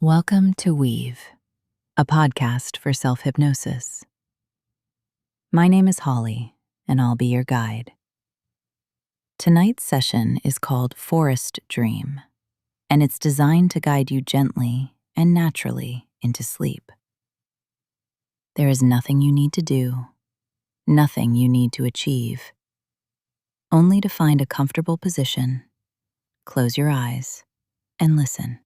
Welcome to Weave, a podcast for self-hypnosis. My name is Holly, and I'll be your guide. Tonight's session is called Forest Dream, and it's designed to guide you gently and naturally into sleep. There is nothing you need to do, nothing you need to achieve, only to find a comfortable position, close your eyes, and listen.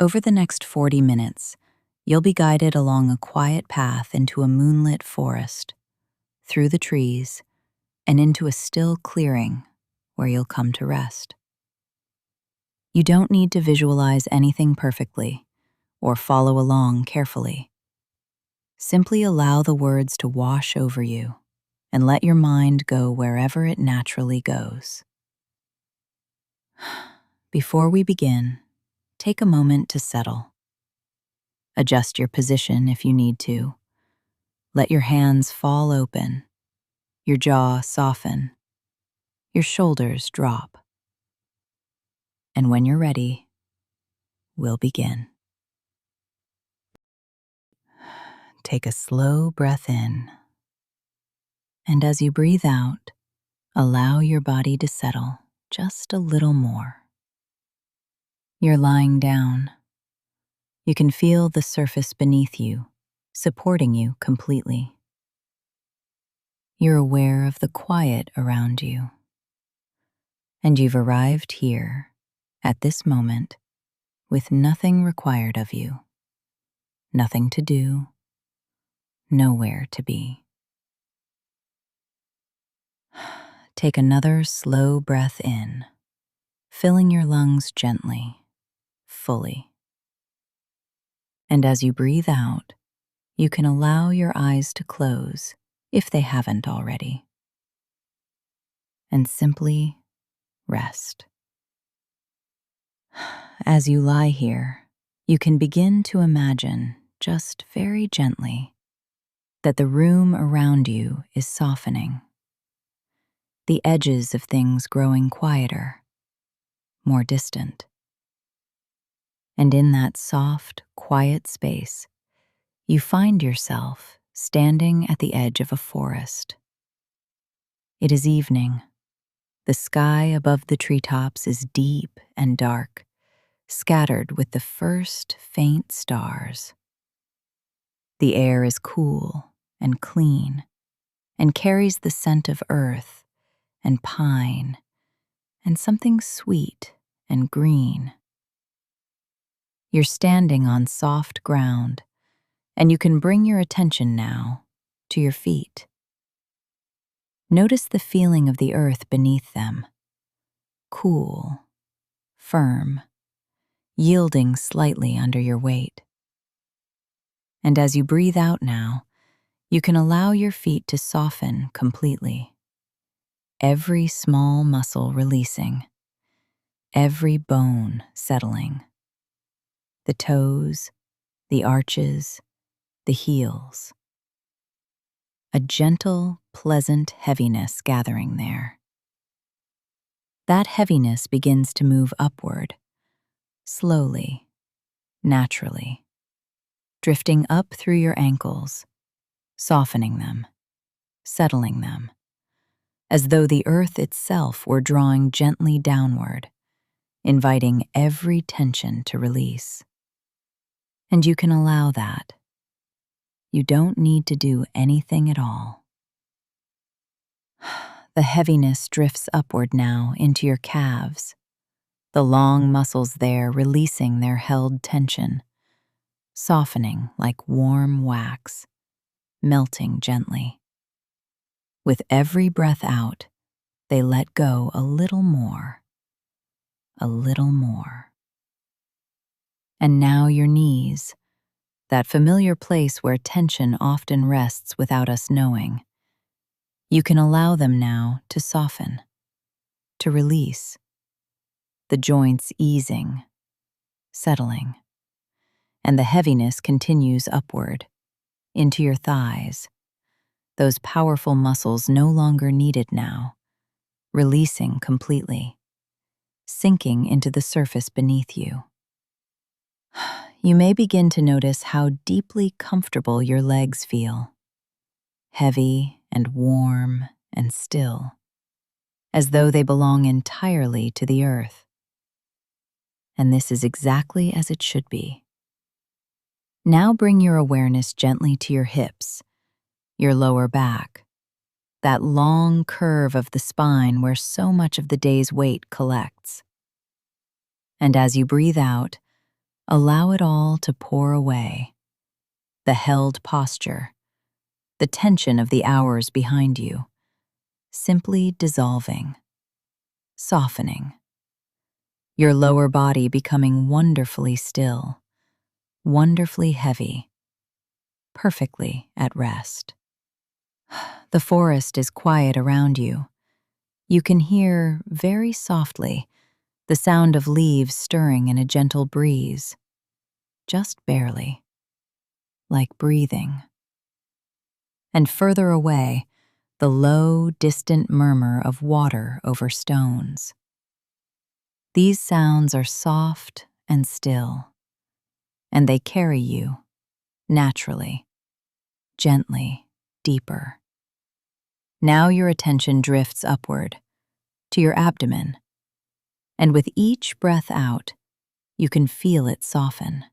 Over the next 40 minutes, you'll be guided along a quiet path into a moonlit forest, through the trees, and into a still clearing where you'll come to rest. You don't need to visualize anything perfectly or follow along carefully. Simply allow the words to wash over you and let your mind go wherever it naturally goes. Before we begin, take a moment to settle. Adjust your position if you need to. Let your hands fall open, your jaw soften, your shoulders drop. And when you're ready, we'll begin. Take a slow breath in, and as you breathe out, allow your body to settle just a little more. You're lying down. You can feel the surface beneath you, supporting you completely. You're aware of the quiet around you, and you've arrived here, at this moment, with nothing required of you, nothing to do, nowhere to be. Take another slow breath in, filling your lungs gently, fully. And as you breathe out, you can allow your eyes to close if they haven't already, and simply rest. As you lie here, you can begin to imagine, just very gently, that the room around you is softening, the edges of things growing quieter, more distant. And in that soft, quiet space, you find yourself standing at the edge of a forest. It is evening. The sky above the treetops is deep and dark, scattered with the first faint stars. The air is cool and clean and carries the scent of earth and pine and something sweet and green. You're standing on soft ground, and you can bring your attention now to your feet. Notice the feeling of the earth beneath them, cool, firm, yielding slightly under your weight. And as you breathe out now, you can allow your feet to soften completely, every small muscle releasing, every bone settling, the toes, the arches, the heels. A gentle, pleasant heaviness gathering there. That heaviness begins to move upward, slowly, naturally, drifting up through your ankles, softening them, settling them, as though the earth itself were drawing gently downward, inviting every tension to release. And you can allow that. You don't need to do anything at all. The heaviness drifts upward now into your calves, the long muscles there releasing their held tension, softening like warm wax, melting gently. With every breath out, they let go a little more, a little more. And now your knees, that familiar place where tension often rests without us knowing, you can allow them now to soften, to release, the joints easing, settling, and the heaviness continues upward, into your thighs, those powerful muscles no longer needed now, releasing completely, sinking into the surface beneath you. you may begin to notice how deeply comfortable your legs feel, heavy and warm and still, as though they belong entirely to the earth. And this is exactly as it should be. Now bring your awareness gently to your hips, your lower back, that long curve of the spine where so much of the day's weight collects. And as you breathe out, allow it all to pour away. The held posture, the tension of the hours behind you, simply dissolving, softening. Your lower body becoming wonderfully still, wonderfully heavy, perfectly at rest. The forest is quiet around you. You can hear, very softly, the sound of leaves stirring in a gentle breeze, just barely, like breathing. And further away, the low, distant murmur of water over stones. These sounds are soft and still, and they carry you, naturally, gently, deeper. Now your attention drifts upward, to your abdomen, and with each breath out, you can feel it soften,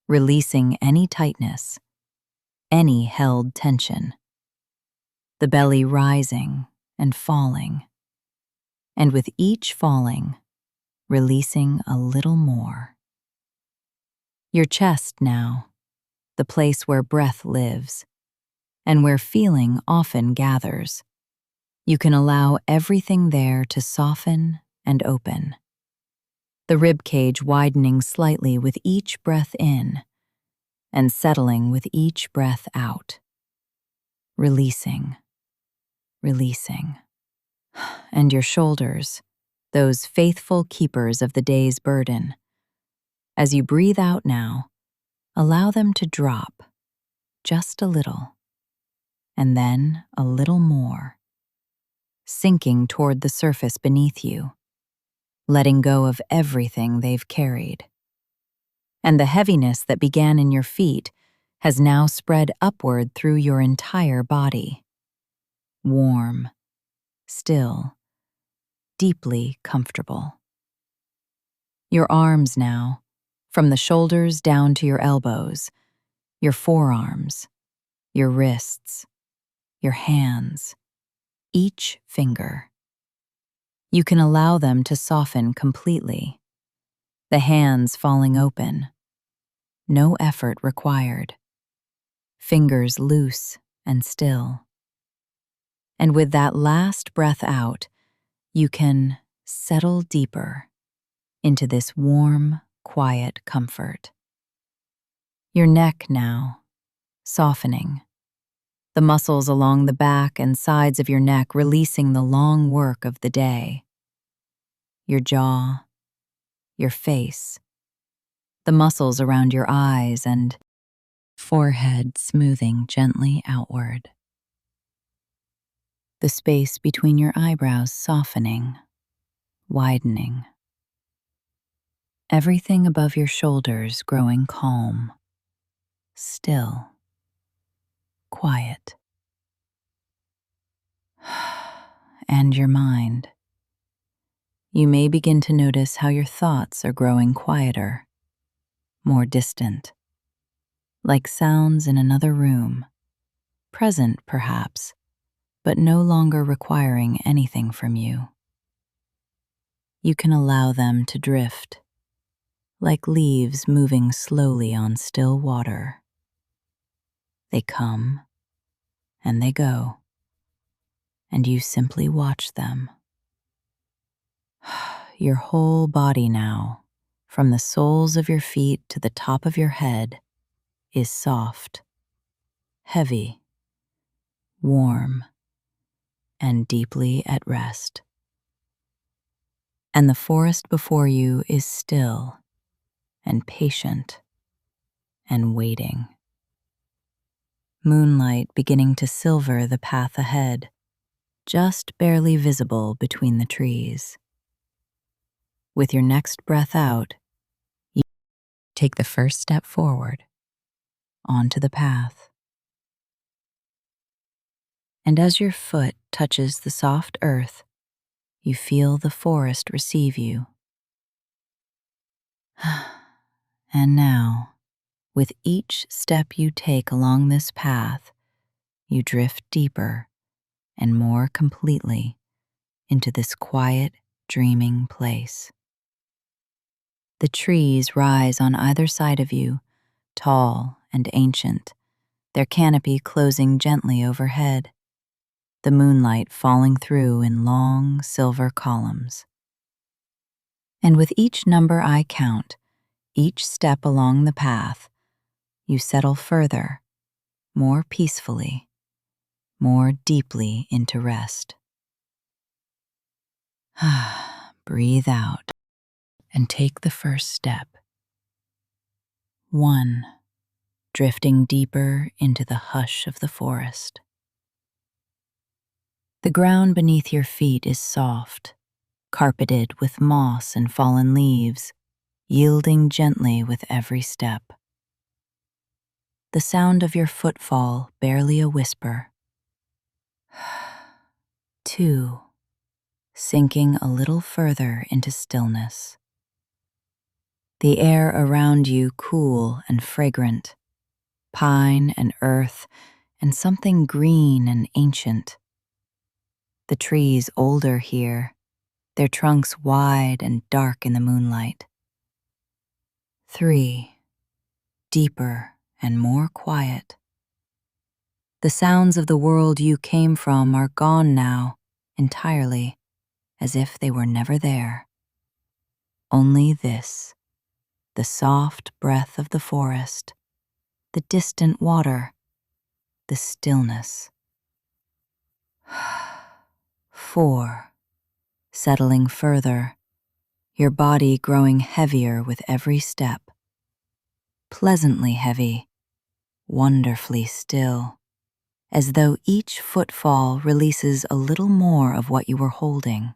releasing any tightness, any held tension. The belly rising and falling, and with each falling, releasing a little more. Your chest now, the place where breath lives, and where feeling often gathers. You can allow everything there to soften and open. The rib cage widening slightly with each breath in, and settling with each breath out. Releasing, releasing. And your shoulders, those faithful keepers of the day's burden. As you breathe out now, allow them to drop, just a little, and then a little more, sinking toward the surface beneath you, letting go of everything they've carried. And the heaviness that began in your feet has now spread upward through your entire body. Warm, still, deeply comfortable. Your arms now, from the shoulders down to your elbows, your forearms, your wrists, your hands, each finger. You can allow them to soften completely, the hands falling open, no effort required, fingers loose and still. And with that last breath out, you can settle deeper into this warm, quiet comfort. Your neck now, softening, the muscles along the back and sides of your neck releasing the long work of the day. Your jaw, your face, the muscles around your eyes and forehead smoothing gently outward. The space between your eyebrows softening, widening. Everything above your shoulders growing calm, still, quiet. And your mind. You may begin to notice how your thoughts are growing quieter, more distant, like sounds in another room, present perhaps, but no longer requiring anything from you. You can allow them to drift, like leaves moving slowly on still water. They come and they go, and you simply watch them. Your whole body now, from the soles of your feet to the top of your head, is soft, heavy, warm, and deeply at rest. And the forest before you is still and patient and waiting. Moonlight beginning to silver the path ahead, just barely visible between the trees. With your next breath out, you take the first step forward onto the path. And as your foot touches the soft earth, you feel the forest receive you. And now, with each step you take along this path, you drift deeper and more completely into this quiet, dreaming place. The trees rise on either side of you, tall and ancient, their canopy closing gently overhead, the moonlight falling through in long silver columns. And with each number I count, each step along the path, you settle further, more peacefully, more deeply into rest. Breathe out and take the first step. 1. Drifting deeper into the hush of the forest. The ground beneath your feet is soft, carpeted with moss and fallen leaves, yielding gently with every step. The sound of your footfall barely a whisper. 2. Sinking a little further into stillness. The air around you cool and fragrant, pine and earth and something green and ancient. The trees older here, their trunks wide and dark in the moonlight. 3. Deeper and more quiet. The sounds of the world you came from are gone now, entirely, as if they were never there. Only this, the soft breath of the forest, the distant water, the stillness. 4. Settling further, your body growing heavier with every step. Pleasantly heavy, wonderfully still, as though each footfall releases a little more of what you were holding.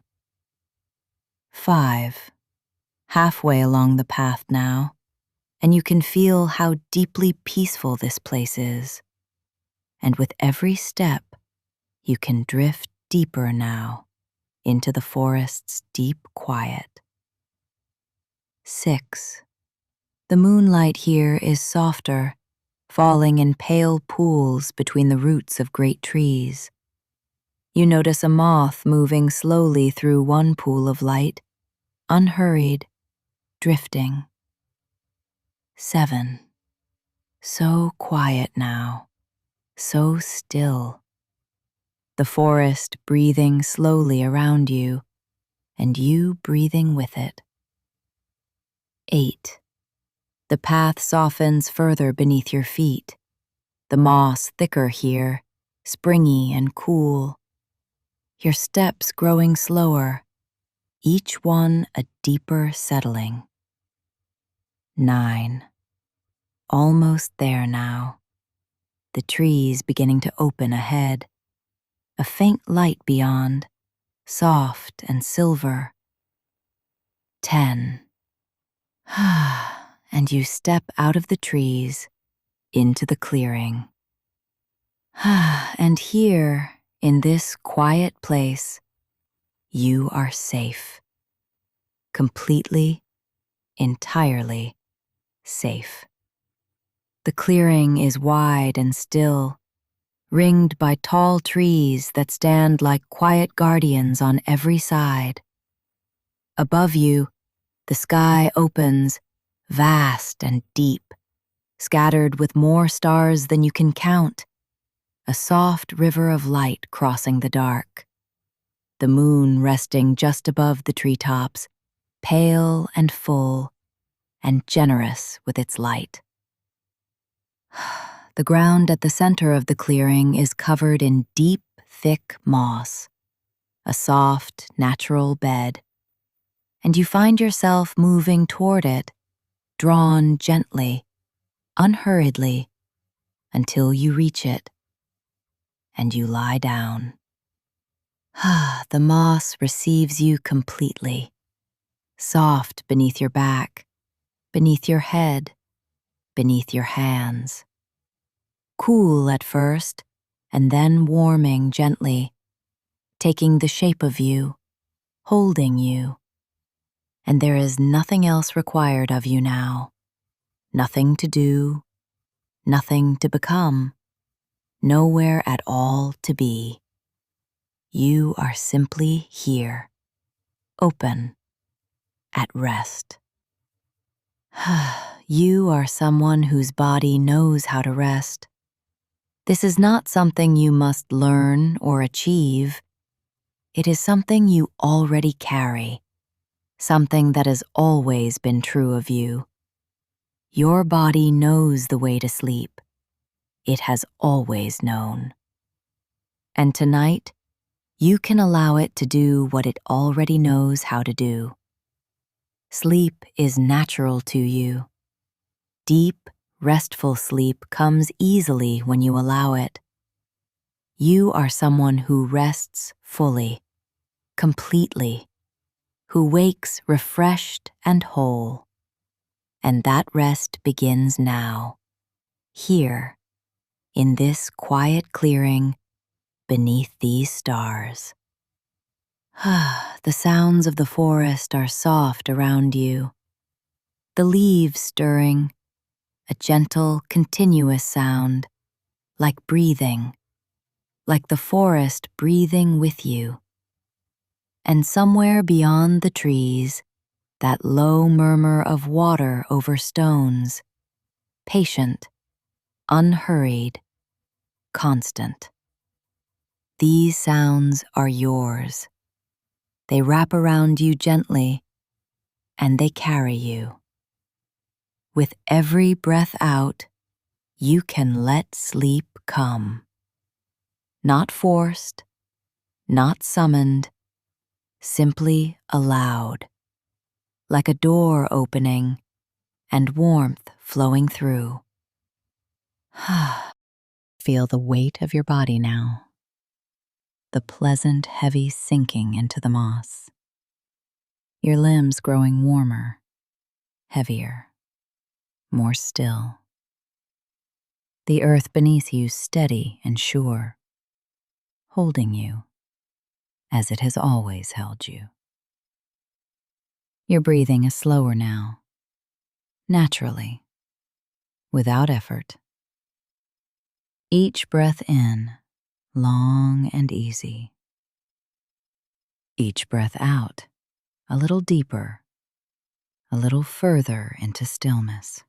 5. Halfway along the path now, and you can feel how deeply peaceful this place is. And with every step, you can drift deeper now into the forest's deep quiet. 6. The moonlight here is softer, falling in pale pools between the roots of great trees. You notice a moth moving slowly through one pool of light, unhurried, drifting. 7. So quiet now, so still. The forest breathing slowly around you, and you breathing with it. 8. The path softens further beneath your feet, the moss thicker here, springy and cool. Your steps growing slower, each one a deeper settling. 9. Almost there now, the trees beginning to open ahead, a faint light beyond, soft and silver. 10. And you step out of the trees into the clearing. And here, in this quiet place, you are safe. Completely, entirely safe. The clearing is wide and still, ringed by tall trees that stand like quiet guardians on every side. Above you, the sky opens, vast and deep, scattered with more stars than you can count, a soft river of light crossing the dark. The moon resting just above the treetops, pale and full, and generous with its light. The ground at the center of the clearing is covered in deep, thick moss, a soft, natural bed, and you find yourself moving toward it, drawn gently, unhurriedly, until you reach it, and you lie down. The moss receives you completely, soft beneath your back, beneath your head, beneath your hands. Cool at first, and then warming gently, taking the shape of you, holding you. And there is nothing else required of you now. Nothing to do, nothing to become, nowhere at all to be. You are simply here, open, at rest. You are someone whose body knows how to rest. This is not something you must learn or achieve. It is something you already carry, something that has always been true of you. Your body knows the way to sleep. It has always known. And tonight, you can allow it to do what it already knows how to do. Sleep is natural to you. Deep, restful sleep comes easily when you allow it. You are someone who rests fully, completely, who wakes refreshed and whole. And that rest begins now, here, in this quiet clearing beneath these stars. The sounds of the forest are soft around you. The leaves stirring, a gentle, continuous sound, like breathing, like the forest breathing with you. And somewhere beyond the trees, that low murmur of water over stones, patient, unhurried, constant. These sounds are yours. They wrap around you gently, and they carry you. With every breath out, you can let sleep come. Not forced, not summoned, simply allowed, like a door opening and warmth flowing through. Feel the weight of your body now, the pleasant, heavy sinking into the moss. Your limbs growing warmer, heavier, more still. The earth beneath you steady and sure, holding you as it has always held you. Your breathing is slower now, naturally, without effort. Each breath in, long and easy. Each breath out, a little deeper, a little further into stillness.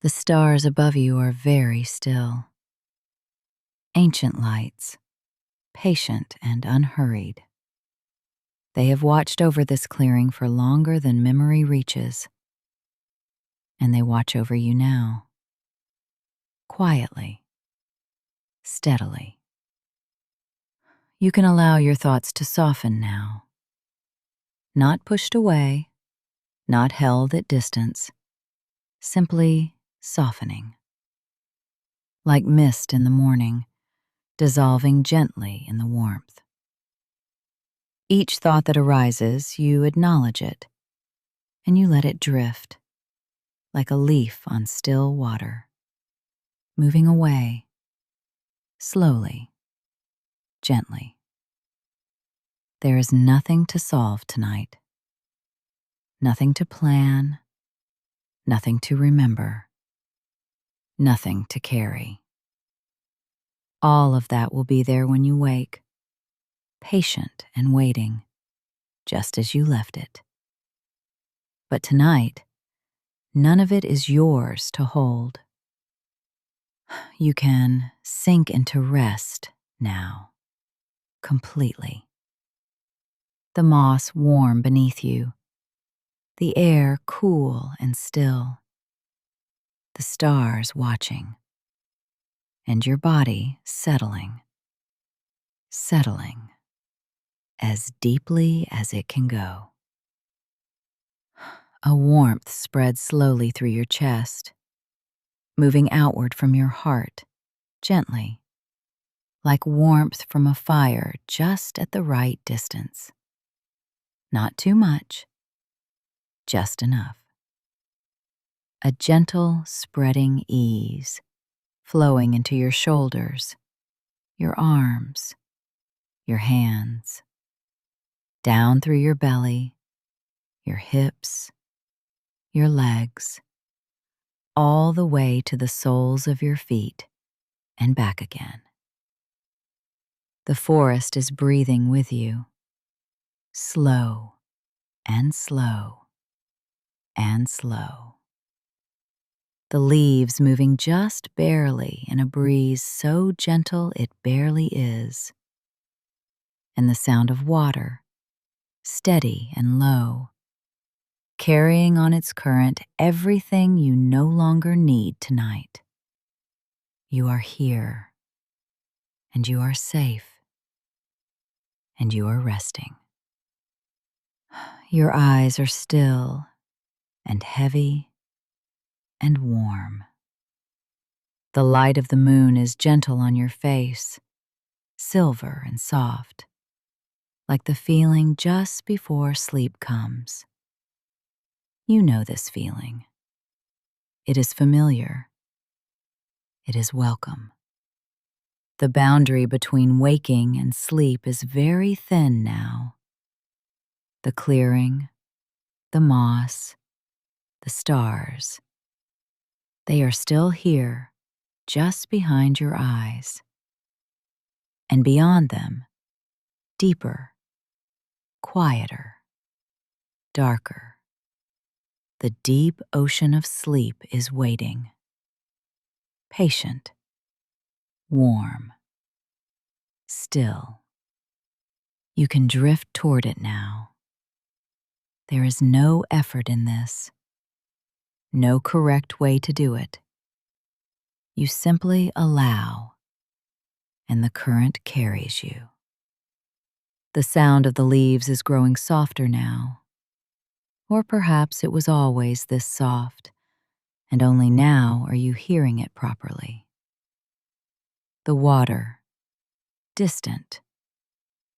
The stars above you are very still. Ancient lights, patient and unhurried. They have watched over this clearing for longer than memory reaches, and they watch over you now, quietly, steadily. You can allow your thoughts to soften now, not pushed away, not held at distance, simply softening. Like mist in the morning, dissolving gently in the warmth. Each thought that arises, you acknowledge it, and you let it drift, like a leaf on still water, moving away, slowly, gently. There is nothing to solve tonight, nothing to plan, nothing to remember, nothing to carry. All of that will be there when you wake, patient and waiting, just as you left it. But tonight, none of it is yours to hold. You can sink into rest now, completely. The moss warm beneath you, the air cool and still, the stars watching, and your body settling, settling as deeply as it can go. A warmth spreads slowly through your chest, moving outward from your heart, gently, like warmth from a fire just at the right distance. Not too much, just enough. a gentle, spreading ease flowing into your shoulders, your arms, your hands, down through your belly, your hips, your legs, all the way to the soles of your feet and back again. The forest is breathing with you, slow and slow and slow. The leaves moving just barely in a breeze so gentle it barely is, and the sound of water, steady and low, carrying on its current everything you no longer need tonight. You are here, and you are safe, and you are resting. Your eyes are still and heavy and warm. The light of the moon is gentle on your face, silver and soft, like the feeling just before sleep comes. You know this feeling. It is familiar. It is welcome. The boundary between waking and sleep is very thin now. The clearing, the moss, the stars, they are still here, just behind your eyes. And beyond them, deeper, quieter, darker. The deep ocean of sleep is waiting. Patient, warm, still. You can drift toward it now. There is no effort in this, no correct way to do it. You simply allow, and the current carries you. The sound of the leaves is growing softer now. Or perhaps it was always this soft, and only now are you hearing it properly. The water, distant,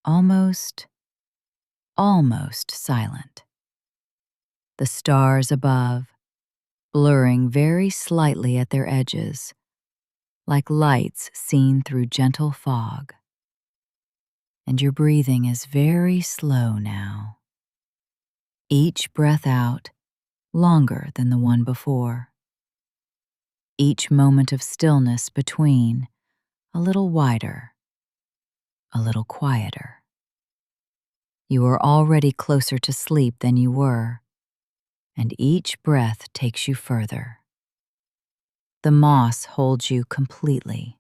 almost silent. The stars above, blurring very slightly at their edges, like lights seen through gentle fog. And your breathing is very slow now. Each breath out longer than the one before. Each moment of stillness between a little wider, a little quieter. You are already closer to sleep than you were, and each breath takes you further. The moss holds you completely.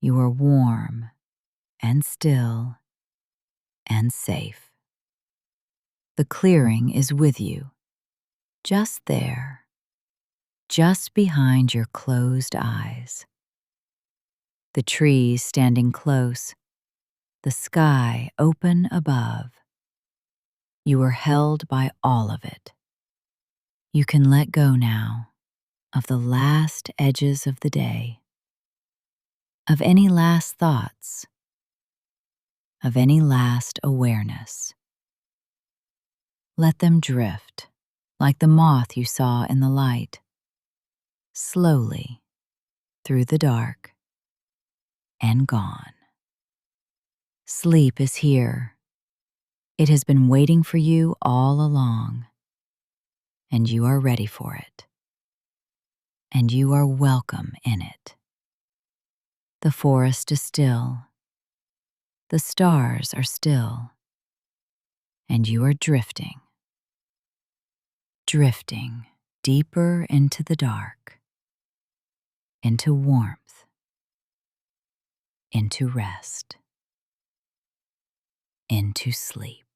You are warm and still and safe. The clearing is with you, just there, just behind your closed eyes. The trees standing close, the sky open above. You are held by all of it. You can let go now of the last edges of the day, of any last thoughts, of any last awareness. Let them drift like the moth you saw in the light, slowly through the dark and gone. Sleep is here. It has been waiting for you all along, and you are ready for it. And you are welcome in it. The forest is still. The stars are still. And you are drifting. Drifting deeper into the dark, into warmth, into rest, into sleep.